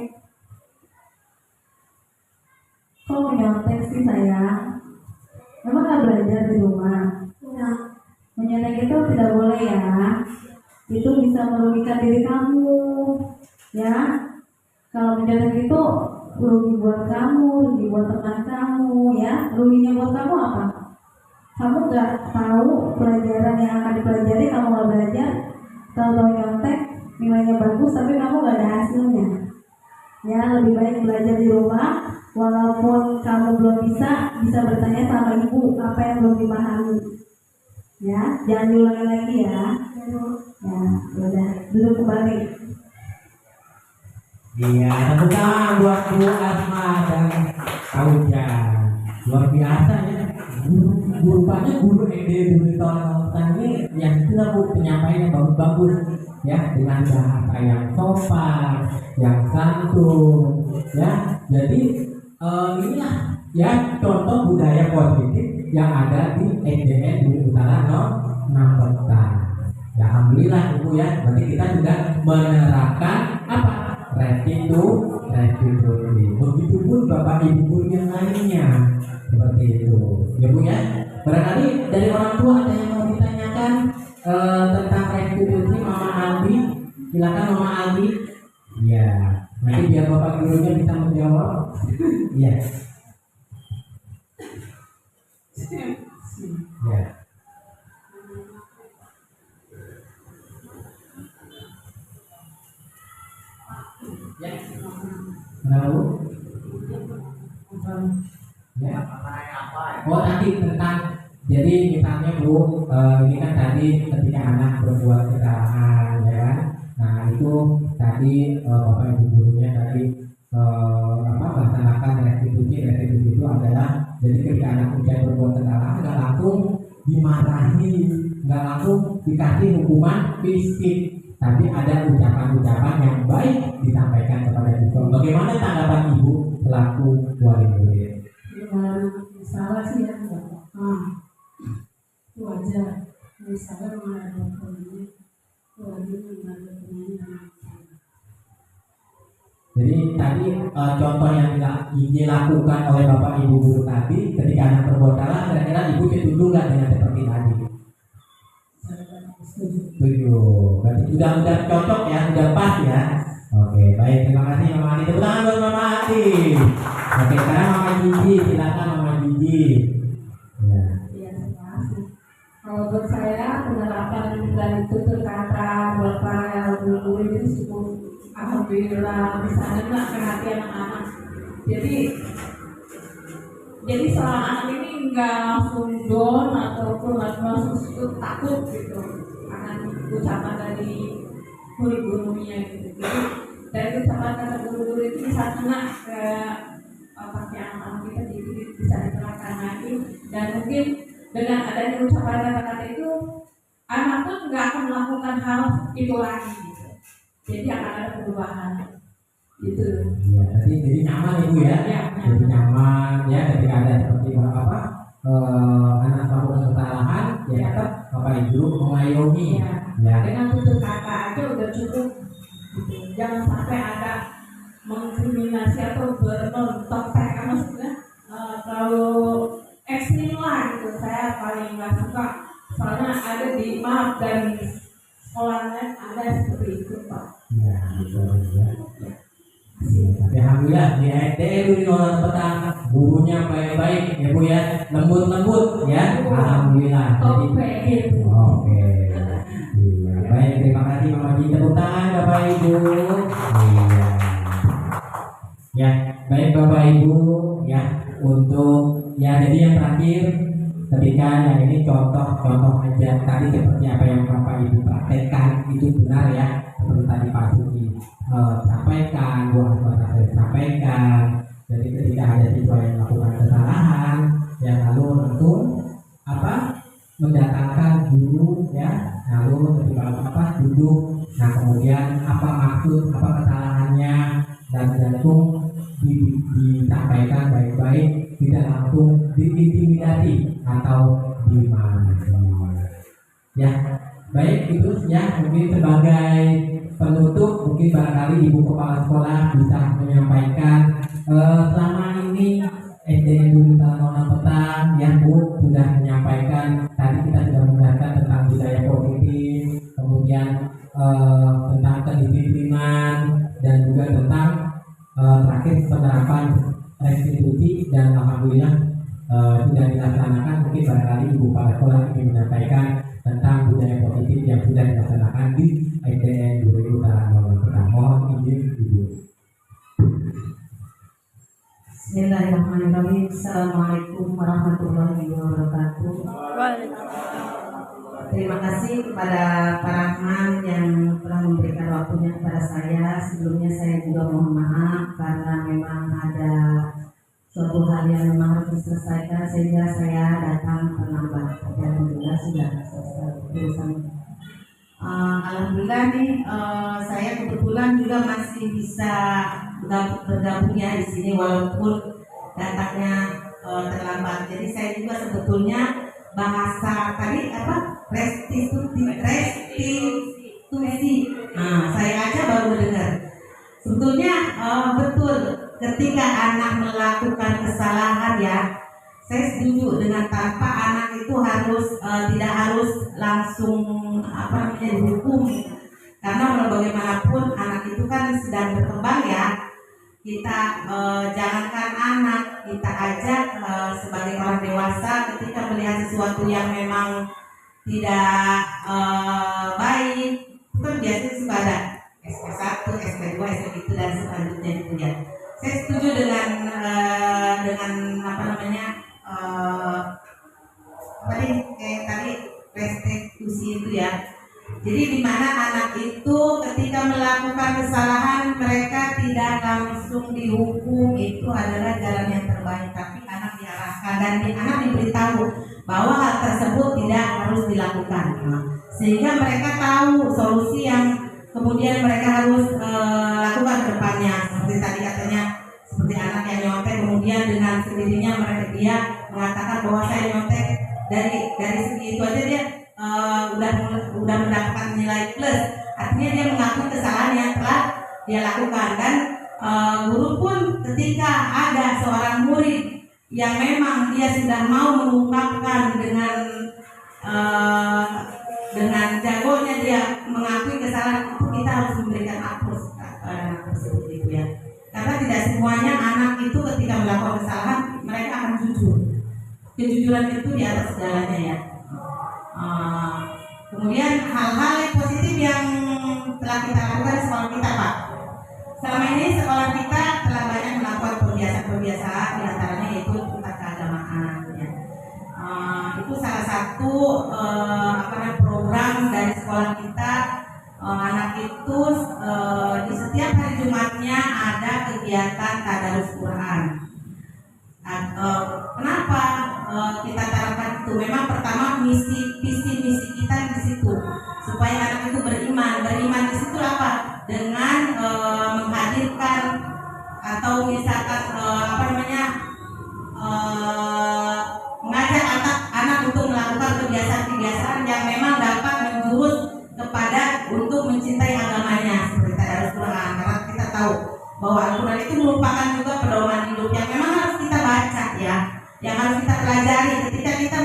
Kok menyontek sih sayang? Emang nggak belajar di rumah? Enggak, Menyontek itu tidak boleh ya. Itu bisa merugikan diri kamu. Ya, kalau menyontek itu rugi buat kamu, rugi buat teman kamu. Ya, ruginya buat kamu apa? Kamu nggak tahu pelajaran yang akan dipelajari, kamu nggak belajar, tahu-tahu nyontek, nilainya bagus tapi kamu nggak ada hasilnya. Ya, lebih baik belajar di rumah, walaupun kamu belum bisa bertanya sama ibu apa yang belum dipahami. Ya, jangan diulangi lagi ya. Ya, udah duduk kembali. Iya, tepuk tangan buat Bu Asma dan Ojan. Luar biasa ya. Rupanya guru SD dulu tahun ini yang sudah Bu penyampaian yang bagus-bagus ya, dengan bahasa yang sopan, yang santun ya. Jadi inilah ya contoh budaya positif yang ada di SDN Bumi Utara Nampetan. Ya, alhamdulillah Ibu ya, berarti kita juga menerapkan apa? Restitusi. Begitupun Bapak Ibu guru yang lainnya seperti itu. Ya Bu ya. Barangkali dari orang tua ada yang mau ditanyakan tentang restitusi Mama Aldi. Silakan Mama Aldi. Iya. Nanti biar Bapak gurunya bisa menjawab. Iya. Ya. Ya. Kenapa Bu? Ya. Oh tadi tentang, jadi misalnya Bu, ini kan tadi ketika anak berbuat kesalahan ya kan. Nah itu tadi Bapak Ibu gurunya tadi melaksanakan restitusi itu adalah jadi ketika anak ujian berbuat kesalahan nggak langsung dimarahi, nggak langsung dikasih hukuman fisik, tapi ada ucapan-ucapan yang baik disampaikan kepada siswa. Bagaimana tanggapan Ibu selaku wali murid? Salah sih ya, nggak apa-apa. Itu wajar. Misalnya mengadakan ini, wajib mengadakan. Jadi tadi contoh yang dilakukan oleh Bapak Ibu guru tadi ketika anak berbuat salah, kira-kira Ibu setuju nggak dengan seperti tadi? Setuju. Berarti udah cocok ya, udah pas ya. Oke, baik, terima kasih Mama Ati. Tepuk tangan buat Mama Ati. Oke, sekarang Mama Gigi, silakan Mama Gigi. Ya. Iya, terima kasih. Kalau buat saya penerapan dari tutur kata buat para guru itu cukup alhamdulillah misalnya nggak ke hati anak-anak. Jadi seorang anak ini nggak langsung down ataupun langsung takut gitu akan ucapan dari guru-gurunya gitu. Jadi dari ucapan kata guru-guru itu bisa kena ke otaknya anak-anak kita, jadi bisa diterapkan lagi. Dan mungkin dengan adanya ucapan kata-kata itu anak pun nggak akan melakukan hal itu lagi gitu. Jadi akan ada perubahan gitu. Ya, jadi nyaman Ibu ya. Ya, jadi nyaman ya ketika ada seperti anak melakukan kesalahan ya tetap Bapak Ibu mengayomi ya. ya. Dengan tutur kata aja udah cukup gitu. Jangan sampai ada mengkriminasi atau menontok mereka, maksudnya terlalu ekstrim lah gitu. Saya paling nggak suka, soalnya ada di maaf dan sekolahnya ada seperti itu Pak. Ya, betul ya. Tapi alhamdulillah di SD itu di orang petang gurunya baik-baik ya Bu ya, lembut-lembut ya. Alhamdulillah. Jadi Gitu. oke. Iya, baik, terima kasih Mama Gigi. Tepuk tangan Bapak Ibu. Iya. Ya, baik Bapak Ibu, ya untuk ya jadi yang terakhir ketika yang ini contoh aja tadi seperti apa yang Bapak Ibu praktekkan itu benar ya, seperti tadi Pak Suki sampaikan, Bu Ahmad sampaikan. Jadi ketika ada siswa yang melakukan kesalahan, yang lalu langsung mendatangkan guru ya, lalu ketika duduk, nah kemudian apa maksud kesalahannya dan langsung disampaikan baik-baik, tidak langsung diintimidasi atau dimarahi. Ya, baik itu ya mungkin sebagai penutup, mungkin barangkali Ibu Kepala Sekolah bisa menyampaikan selama ini SDN Duri Talanona Petang yang Bu sudah menyampaikan tadi kita sudah menjelaskan tentang budaya positif, kemudian tentang kedisiplinan dan juga tentang terakhir penerapan restitusi dan alhamdulillah sudah dilaksanakan. Mungkin barangkali Ibu Kepala Sekolah ingin menyampaikan tentang budaya positif yang sudah dilaksanakan di SDN Duri Talanona Petang. Mohon izin Ibu. Bismillahirrahmanirrahim. Assalamualaikum warahmatullahi wabarakatuh. Terima kasih kepada Pak Rahman yang telah memberikan waktunya kepada saya. Sebelumnya saya juga mohon maaf karena memang ada suatu hal yang memang harus diselesaikan sehingga saya datang terlambat. Tapi alhamdulillah sudah selesai urusan. Alhamdulillah nih saya kebetulan juga masih bisa bergabung ya di sini walaupun datangnya terlambat. Jadi saya juga sebetulnya bahasa tadi restitusi. Saya aja baru dengar. Sebetulnya betul ketika anak melakukan kesalahan ya, saya setuju dengan tanpa anak itu harus tidak harus langsung dihukum, karena bagaimanapun anak itu kan sedang berkembang ya. Kita jangankan anak, kita ajak sebagai orang dewasa ketika melihat sesuatu yang memang tidak baik, itu kan biasanya suka ada SP1, SP2, SP itu dan selanjutnya itu ya. Saya setuju dengan kayak tadi restitusi itu ya. Jadi di mana anak itu ketika melakukan kesalahan mereka tidak langsung dihukum, itu adalah jalan yang terbaik, tapi anak diarahkan dan anak diberitahu bahwa hal tersebut tidak harus dilakukan, sehingga mereka tahu solusi yang kemudian mereka harus lakukan ke depannya. Seperti tadi katanya, seperti anak yang nyontek kemudian dengan sendirinya dia mengatakan bahwa saya nyontek, dari segi itu aja dia udah mendapatkan nilai plus, artinya dia mengakui kesalahan yang telah dia lakukan. Dan guru pun ketika ada seorang murid yang memang dia sudah mau mengungkapkan dengan jagonya dia mengakui kesalahan, itu kita harus memberikan aplaus seperti itu ya, karena tidak semuanya anak itu ketika melakukan kesalahan mereka akan jujur. Kejujuran itu di atas segalanya ya. Kemudian hal-hal yang positif yang telah kita lakukan di sekolah kita, Pak. Selama ini sekolah kita telah banyak melakukan pembiasaan, di antaranya yaitu tentang keagamaan ya. Itu salah satu program dari sekolah kita. Anak itu di setiap hari Jumatnya ada kegiatan tadarus Quran. Kenapa kita terapkan itu? Memang pertama visi misi kita di situ supaya anak itu beriman di situ apa? Dengan menghadirkan atau misalkan mengajak anak untuk melakukan kebiasaan-kebiasaan yang memang dapat menjurus kepada untuk mencintai agamanya, seperti tadarus Quran, karena kita tahu bahwa Al-Quran itu merupakan juga pedoman hidup yang memang harus kita baca ya, yang harus kita pelajari. Ketika kita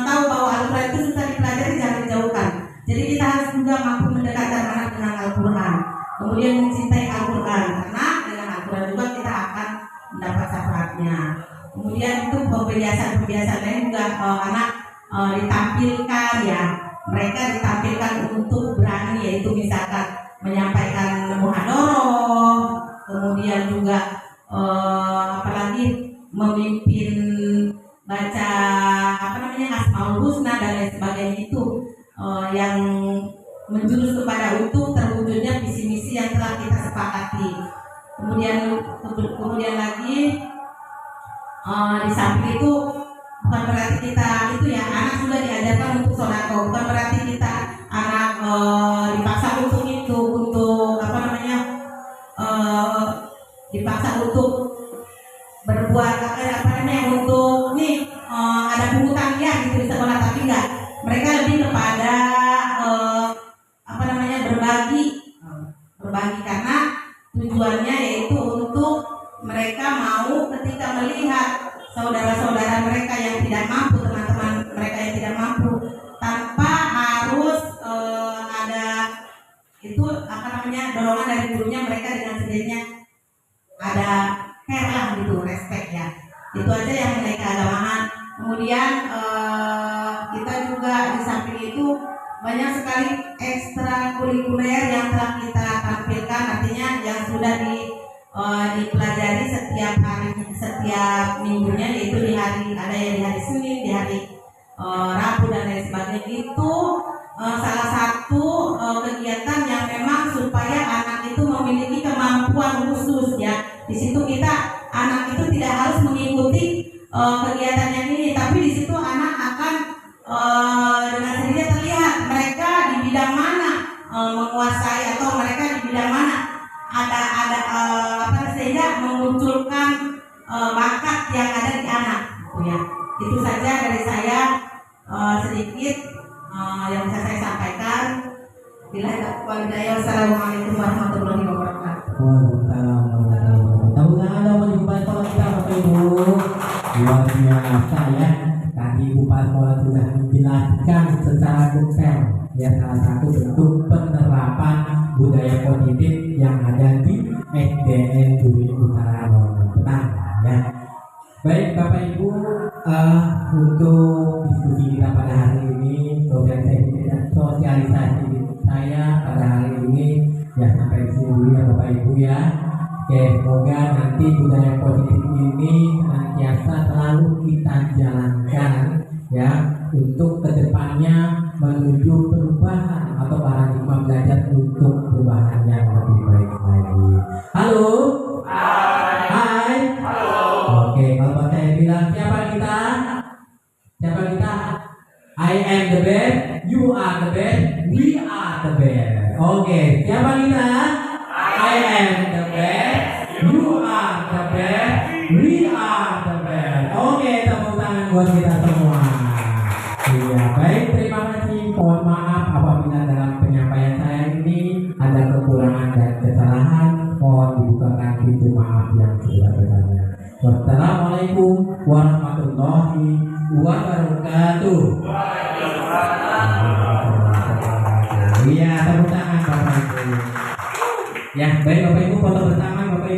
tahu bahwa Al-Quran itu susah dipelajari, jangan dijauhkan. Jadi kita harus juga mampu mendekatkan anak dengan Al-Quran, kemudian mencintai Al-Quran, karena dengan Al-Quran juga kita akan mendapat syafaatnya. Kemudian itu kebiasaan lain juga anak ditampilkan ya, mereka ditampilkan untuk berani, yaitu misalkan menyampaikan muhadharah, kemudian juga Kemudian lagi di samping itu bukan berarti kita itu ya anak sudah diajarkan untuk sodako, bukan berarti kita anak dipaksa untuk itu, untuk dipaksa untuk berbuat untuk nih ada pungutan ya gitu di sekolah, tapi enggak, mereka lebih kepada berbagi karena tujuannya yaitu untuk mereka mau ketika melihat saudara-saudara mereka yang tidak mampu, teman-teman mereka yang tidak mampu, tanpa harus ada itu dorongan dari gurunya, mereka dengan sendirinya ada care lah gitu, respect ya. Itu aja yang mereka agamakan. Kemudian kita juga di samping itu banyak sekali ekstrakurikuler yang telah kita tampilkan, artinya yang sudah dipelajari setiap hari, setiap minggunya, yaitu di hari ada yang di hari Senin, di hari Rabu dan lain sebagainya. Itu salah satu kegiatan yang memang supaya anak itu memiliki kemampuan khusus ya. Di situ kita anak itu tidak harus mengikuti kegiatan yang ini, tapi di situ anak akan dengan sendirinya terlihat mereka di bidang mana menguasai, atau mereka di bidang mana ada sehingga memunculkan bakat yang ada di anak gitu ya. Itu saja dari saya sedikit yang bisa saya sampaikan. Wassalamualaikum warahmatullahi wabarakatuh. Waalaikumsalam warahmatullahi wabarakatuh. Tepuk tangan dong menjumpai sekolah kita Bapak Ibu. Luar biasa ya. Tadi Kepala Sekolah sudah menjelaskan secara detail ya salah satu bentuk penerapan budaya positif yang ada di SDN Bumi Utara Petang ya. Baik Bapak Ibu, untuk diskusi kita pada hari ini, sosialisasi saya pada hari ini ya sampai sini dulu ya Bapak Ibu ya. Oke, semoga nanti budaya positif ini senantiasa selalu kita jalankan ya untuk kedepannya menuju perubahan atau paradigma belajar untuk perubahan yang lebih baik lagi. Halo. Hai. Halo. Oke, kalau saya bilang siapa kita? Siapa kita? I am the best, you are the best, we are the best. Oke, siapa kita? I am the best, you are the best, we are the best. Oke, tepuk tangan buat kita semua. Iya, baik, terima kasih. Mohon maaf apabila dalam penyampaian saya ini ada kekurangan dan kesalahan. Mohon dibukakan pintu maaf yang sebesar-besarnya. Wassalamualaikum warahmatullahi wabarakatuh. Iya, tepuk tangan Bapak Ibu. Ya, baik Bapak Ibu, foto bersama Bapak Ibu.